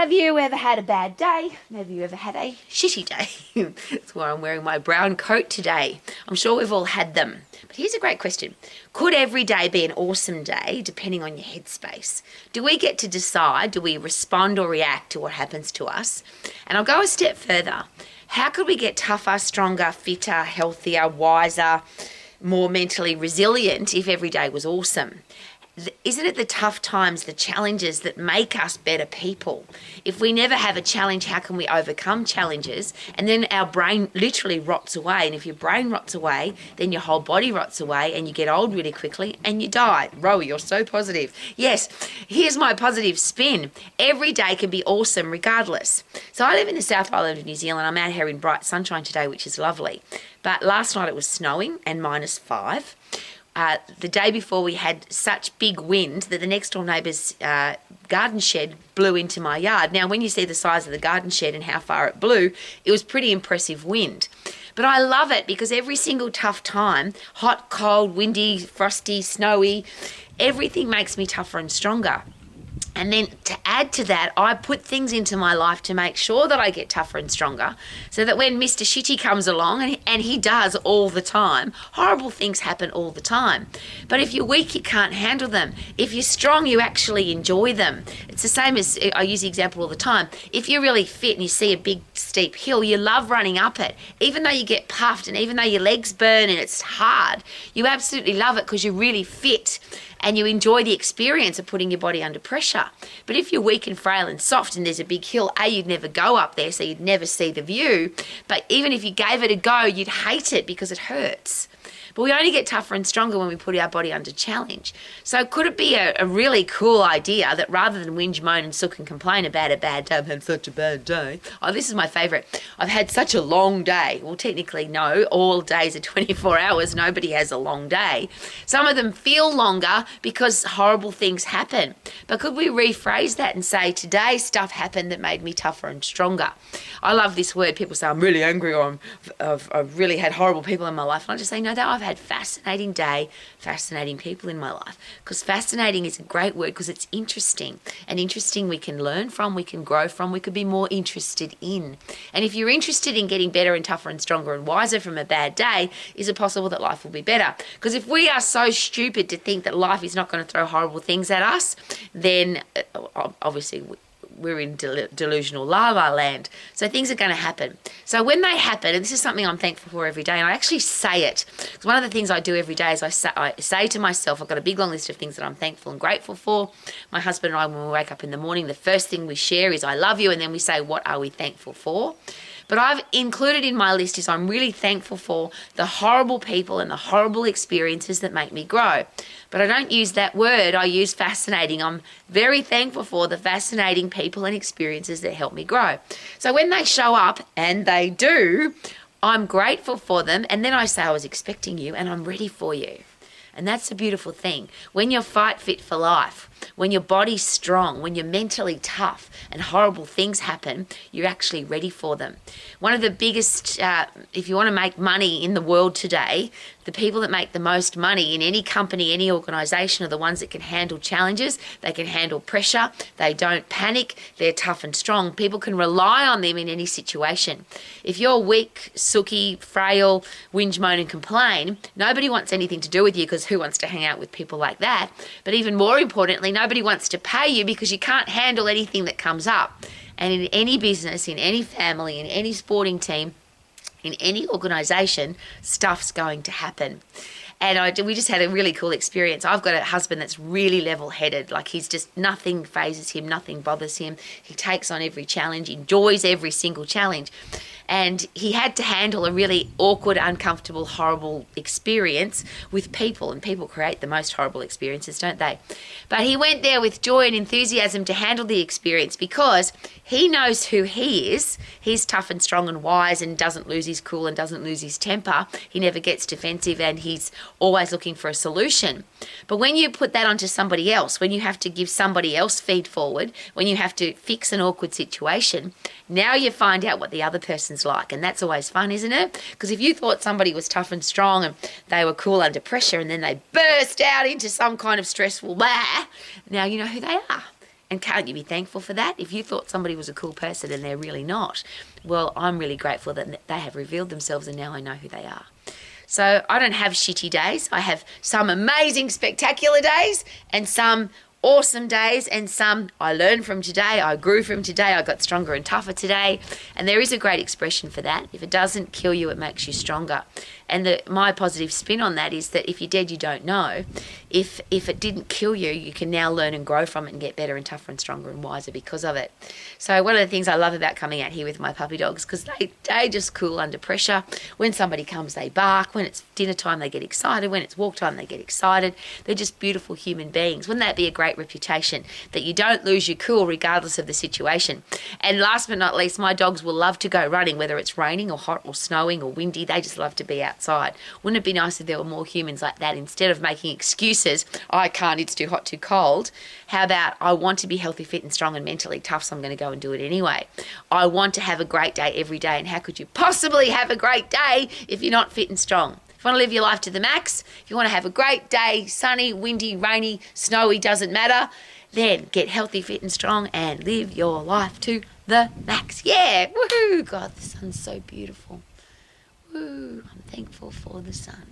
Have you ever had a bad day? Have you ever had a shitty day? That's why I'm wearing my brown coat today. I'm sure we've all had them. But here's a great question. Could every day be an awesome day depending on your headspace? Do we get to decide? Do we respond or react to what happens to us? And I'll go a step further. How could we get tougher, stronger, fitter, healthier, wiser, more mentally resilient if every day was awesome? Isn't it the tough times, the challenges that make us better people? If we never have a challenge, how can we overcome challenges? And then our brain literally rots away. And if your brain rots away, then your whole body rots away and you get old really quickly and you die. Rowie, you're so positive. Yes, here's my positive spin. Every day can be awesome regardless. So I live in the South Island of New Zealand. I'm out here in bright sunshine today, which is lovely. But last night it was snowing and -5. The day before we had such big wind that the next door neighbour's garden shed blew into my yard. Now, when you see the size of the garden shed and how far it blew, it was pretty impressive wind. But I love it because every single tough time, hot, cold, windy, frosty, snowy, everything makes me tougher and stronger. And then to add to that, I put things into my life to make sure that I get tougher and stronger so that when Mr. Shitty comes along, and he does all the time, horrible things happen all the time. But if you're weak, you can't handle them. If you're strong, you actually enjoy them. It's the same as, I use the example all the time. If you're really fit and you see a big steep hill, you love running up it. Even though you get puffed and even though your legs burn and it's hard, you absolutely love it because you're really fit and you enjoy the experience of putting your body under pressure. But if you're weak and frail and soft and there's a big hill, you'd never go up there, so you'd never see the view. But even if you gave it a go, you'd hate it because it hurts. But we only get tougher and stronger when we put our body under challenge. So could it be a really cool idea that rather than whinge, moan and sook and complain about a bad day, I've had such a bad day. Oh, this is my favourite. I've had such a long day. Well, technically, no. All days are 24 hours. Nobody has a long day. Some of them feel longer because horrible things happen. But could we rephrase that and say, today stuff happened that made me tougher and stronger? I love this word. People say, I'm really angry or I've really had horrible people in my life. And I just say, no, I've had fascinating day, fascinating people in my life. Because fascinating is a great word because it's interesting. And interesting we can learn from, we can grow from, we could be more interested in. And if you're interested in getting better and tougher and stronger and wiser from a bad day, is it possible that life will be better? Because if we are so stupid to think that life is not going to throw horrible things at us, then obviously we're in delusional la-la land. So things are going to happen. So when they happen, and this is something I'm thankful for every day, and I actually say it, because one of the things I do every day is I say to myself, I've got a big long list of things that I'm thankful and grateful for. My husband and I, when we wake up in the morning, the first thing we share is I love you, and then we say, what are we thankful for? But I've included in my list is I'm really thankful for the horrible people and the horrible experiences that make me grow. But I don't use that word, I use fascinating. I'm very thankful for the fascinating people and experiences that help me grow. So when they show up, and they do, I'm grateful for them, and then I say I was expecting you and I'm ready for you. And that's a beautiful thing. When you're fight fit for life, when your body's strong, when you're mentally tough and horrible things happen, you're actually ready for them. One of the biggest, if you want to make money in the world today, the people that make the most money in any company, any organisation are the ones that can handle challenges, they can handle pressure, they don't panic, they're tough and strong. People can rely on them in any situation. If you're weak, sooky, frail, whinge, moan and complain, nobody wants anything to do with you because who wants to hang out with people like that? But even more importantly, nobody wants to pay you because you can't handle anything that comes up. And in any business, in any family, in any sporting team, in any organisation, stuff's going to happen. And we just had a really cool experience. I've got a husband that's really level-headed. Like he's just, nothing phases him, nothing bothers him. He takes on every challenge, enjoys every single challenge. And he had to handle a really awkward, uncomfortable, horrible experience with people. And people create the most horrible experiences, don't they? But he went there with joy and enthusiasm to handle the experience because he knows who he is. He's tough and strong and wise and doesn't lose his cool and doesn't lose his temper. He never gets defensive and he's always looking for a solution. But when you put that onto somebody else, when you have to give somebody else feed forward, when you have to fix an awkward situation, now you find out what the other person's like. And that's always fun, isn't it? Because if you thought somebody was tough and strong and they were cool under pressure and then they burst out into some kind of stressful blah, now you know who they are. And can't you be thankful for that? If you thought somebody was a cool person and they're really not, well, I'm really grateful that they have revealed themselves and now I know who they are. So I don't have shitty days. I have some amazing, spectacular days and some awesome days and some I learned from today, I grew from today, I got stronger and tougher today. And there is a great expression for that. If it doesn't kill you, it makes you stronger. And my positive spin on that is that if you're dead, you don't know. If it didn't kill you, you can now learn and grow from it and get better and tougher and stronger and wiser because of it. So one of the things I love about coming out here with my puppy dogs, because they just cool under pressure. When somebody comes, they bark. When it's dinner time, they get excited. When it's walk time, they get excited. They're just beautiful human beings. Wouldn't that be a great reputation, that you don't lose your cool regardless of the situation? And last but not least, my dogs will love to go running, whether it's raining or hot or snowing or windy. They just love to be outside. Wouldn't it be nice if there were more humans like that? Instead of making excuses, I can't, it's too hot, too cold. How about, I want to be healthy, fit and strong and mentally tough, so I'm going to go and do it anyway. I want to have a great day every day. And how could you possibly have a great day if you're not fit and strong? If you want to live your life to the max, if you want to have a great day, sunny, windy, rainy, snowy, doesn't matter, then get healthy, fit and strong and live your life to the max. Yeah, woohoo! God, the sun's so beautiful. Woo, I'm thankful for the sun.